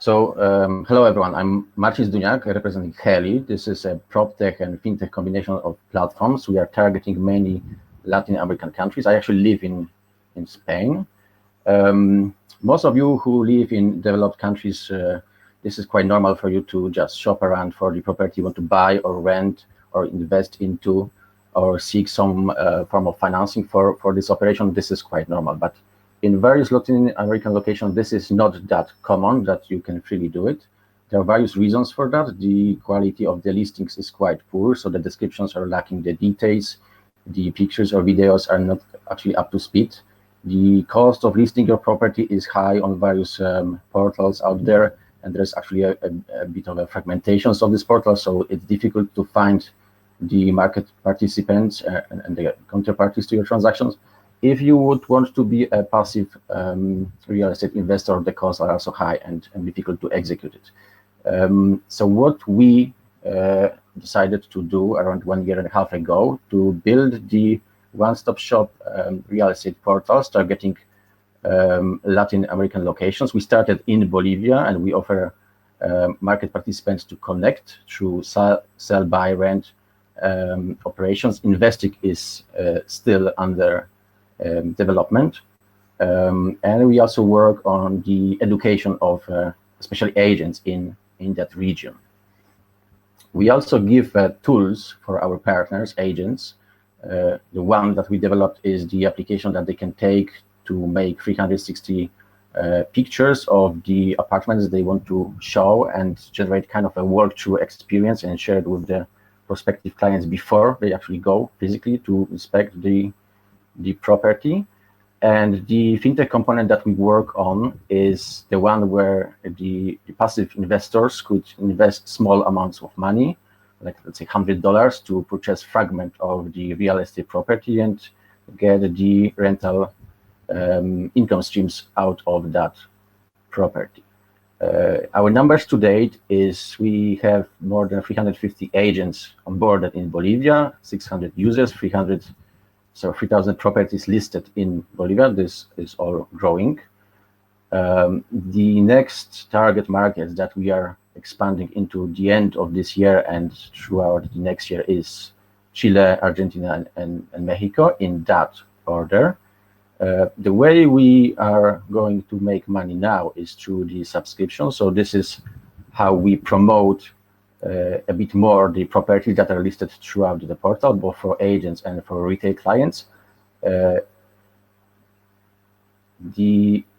Hello everyone, I'm Marcin Zduniak, representing jHely. This is a PropTech and FinTech combination of platforms. We are targeting many Latin American countries. I actually live in Spain. Most of you who live in developed countries, this is quite normal for you to just shop around for the property you want to buy or rent or invest into or seek some form of financing for this operation. This is quite normal, but in various Latin American locations, this is not that common that you can freely do it. There are various reasons for that. The quality of the listings is quite poor, so the descriptions are lacking the details. The pictures or videos are not actually up to speed. The cost of listing your property is high on various portals out there, and there's actually a bit of a fragmentation of this portal, so it's difficult to find the market participants and the counterparties to your transactions. If you would want to be a passive real estate investor, the costs are also high and difficult to execute it. So what we decided to do around 1.5 years ago to build the one-stop shop real estate portals targeting Latin American locations. We started in Bolivia, and we offer market participants to connect through sell, buy, rent operations. Investing is still under development, and we also work on the education of especially agents in that region. We also give tools for our partners, agents. The one that we developed is the application that they can take to make 360 pictures of the apartments they want to show and generate kind of a walkthrough experience and share it with the prospective clients before they actually go physically to inspect the property. And the fintech component that we work on is the one where the passive investors could invest small amounts of money, like let's say $100, to purchase fragment of the real estate property and get the rental income streams out of that property. Our numbers to date is we have more than 350 agents on board in Bolivia, 600 users, 3,000 properties listed in Bolivia. This is all growing. The next target markets that we are expanding into the end of this year and throughout the next year is Chile, Argentina, and Mexico, in that order. The way we are going to make money now is through the subscription. So this is how we promote a bit more the properties that are listed throughout the portal, both for agents and for retail clients. The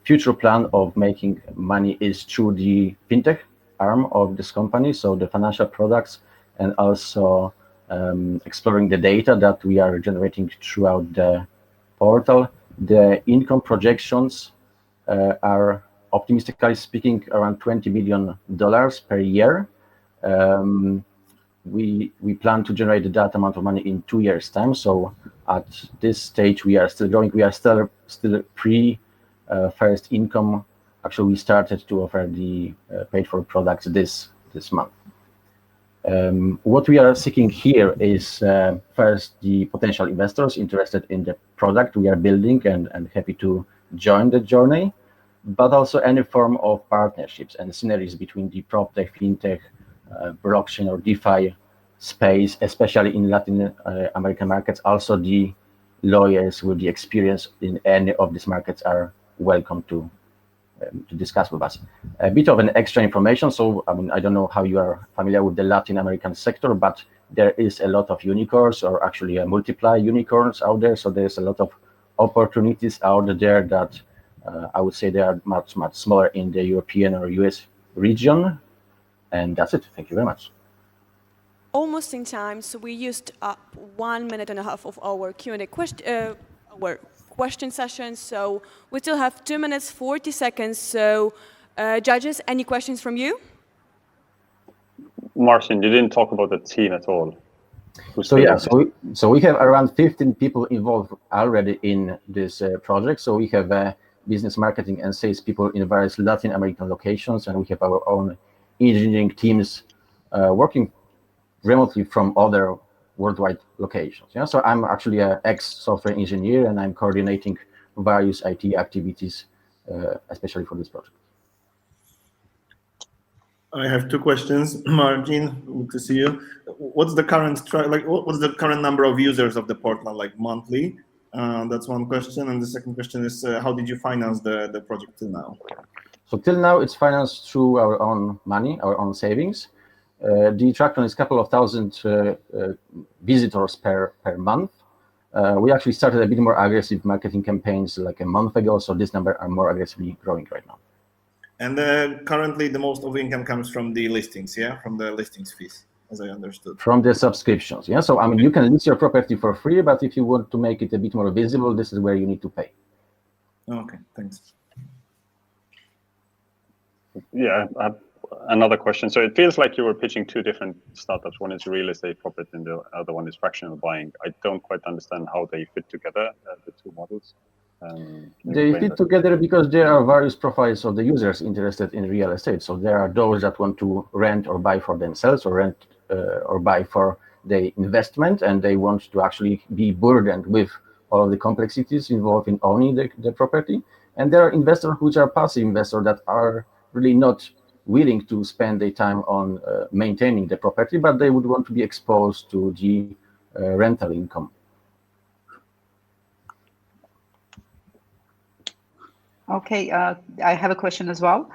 future plan of making money is through the fintech arm of this company, so the financial products, and also exploring the data that we are generating throughout the portal. The income projections are, optimistically speaking, around $20 million per year. We plan to generate that amount of money in 2 years' time. So at this stage, we are still growing. We are still pre first income. Actually, we started to offer the paid for products this month. What we are seeking here is first the potential investors interested in the product we are building and happy to join the journey, but also any form of partnerships and synergies between the PropTech, FinTech, blockchain or DeFi space, especially in Latin American markets. Also, the lawyers with the experience in any of these markets are welcome to discuss with us. A bit of an extra information. So, I mean, I don't know how you are familiar with the Latin American sector, but there is a lot of unicorns, or actually a multiply unicorns out there. So there's a lot of opportunities out there that I would say they are much smaller in the European or US region. And that's it. Thank you very much. Almost in time, so we used up 1.5 minutes of our Q&A question session. So we still have 2 minutes 40 seconds. So judges, any questions from you? Marcin, you didn't talk about the team at all. So we have around 15 people involved already in this project. So we have business marketing and sales people in various Latin American locations, and we have our own engineering teams working remotely from other worldwide locations. Yeah, so I'm actually an ex-software engineer, and I'm coordinating various IT activities, especially for this project. I have two questions. Martin, good to see you. What's the current what's the current number of users of the portal, like monthly? That's one question. And the second question is, how did you finance the project till now? So till now, it's financed through our own money, our own savings. The attraction is a couple of thousand visitors per month. We actually started a bit more aggressive marketing campaigns like a month ago, so this number are more aggressively growing right now. And currently, the most of the income comes from the listings, yeah, from the listings fees, as I understood. From the subscriptions, yeah. So I mean, you can list your property for free, but if you want to make it a bit more visible, this is where you need to pay. Okay, thanks. Yeah, I have another question. So it feels like you were pitching two different startups. One is real estate property, and the other one is fractional buying. I don't quite understand how they fit together, the two models. They fit together because there are various profiles of the users interested in real estate. So there are those that want to rent or buy for themselves, or rent or buy for the investment, and they want to actually be burdened with all of the complexities involved in owning the property. And there are investors which are passive investors that are really not willing to spend their time on maintaining the property, but they would want to be exposed to the rental income. Okay, I have a question as well.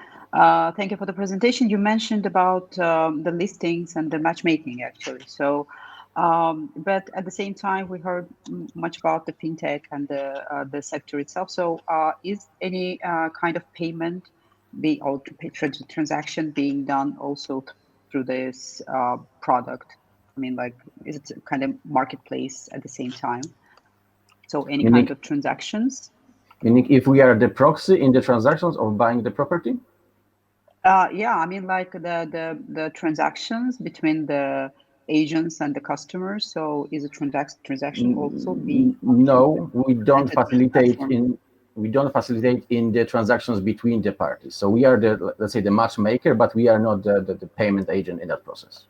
Thank you for the presentation. You mentioned about the listings and the matchmaking, actually. So, but at the same time, we heard much about the fintech and the sector itself. So, is any kind of payment or transaction being done also through this product? I mean, like, is it kind of marketplace at the same time? So, any kind of transactions? Meaning, if we are the proxy in the transactions of buying the property? Yeah, I mean, like the transactions between the agents and the customers. So, is a transaction also being? No, we don't facilitate in the transactions between the parties. So we are the, let's say, the matchmaker, but we are not the payment agent in that process.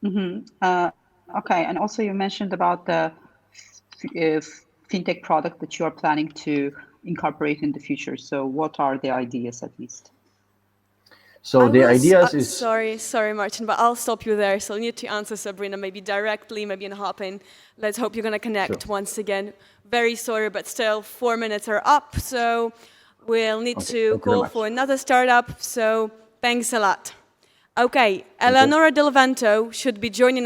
Mm-hmm. Okay, and also you mentioned about the fintech product that you are planning to incorporate in the future. So what are the ideas, at least? So the ideas is... Sorry, Martin, but I'll stop you there. So you need to answer Sabrina, maybe directly, maybe in hop in. Let's hope you're going to connect once again. Very sorry, but still 4 minutes are up. So we'll need to call for another startup. So thanks a lot. Okay, Eleonora Del Vento should be joining